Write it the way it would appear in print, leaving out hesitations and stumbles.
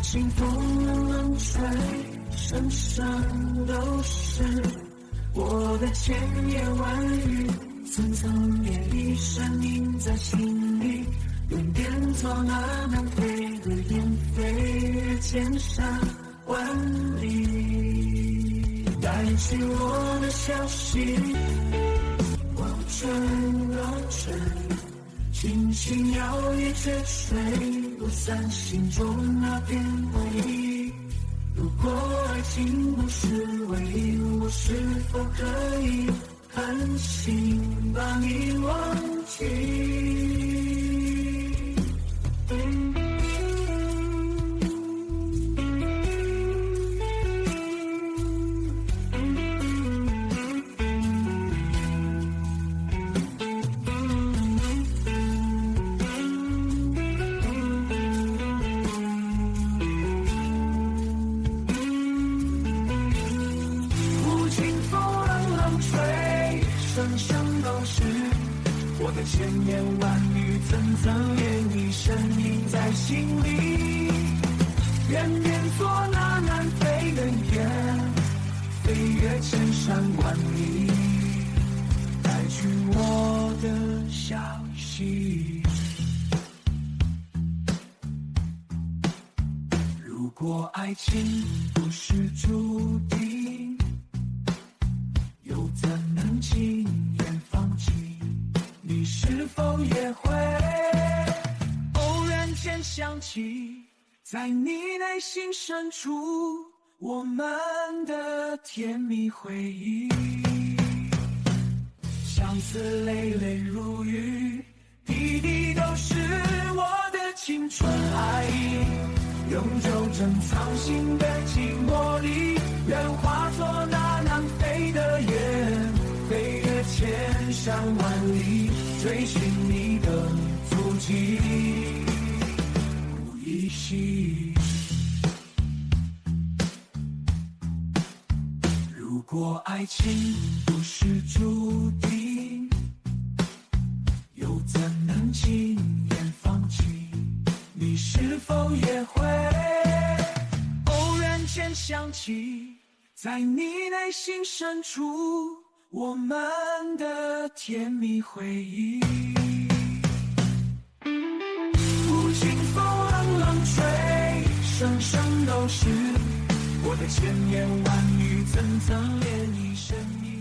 清风冷冷吹，声声都是我的千言万语，层层叠叠，声音在心里，用点做那南飞的雁飞越千山万里，带去我的消息，我吹啊吹，轻轻摇曳着水，落散心中那片回忆。如果爱情不是唯一，我是否可以狠心把你忘记？声声都是我的千言万语，层层涟漪，声音在心里，远远做那南飞的雁，飞越千山万里，带去我的消息。如果爱情不是注定，又怎能轻言放弃？你是否也会偶然间想起，在你内心深处我们的甜蜜回忆？相思泪泪如雨，滴滴都是我的青春爱意，永久珍藏心的寂寞里，愿化作那南飞的雁，飞越千山万里，追寻你的足迹，不依稀。如果爱情不是注定，又怎能轻言放弃？你是否也会偶然间想起，在你内心深处我们的甜蜜回忆？无情风冷冷吹，声声都是我的千言万语，层层涟漪，声音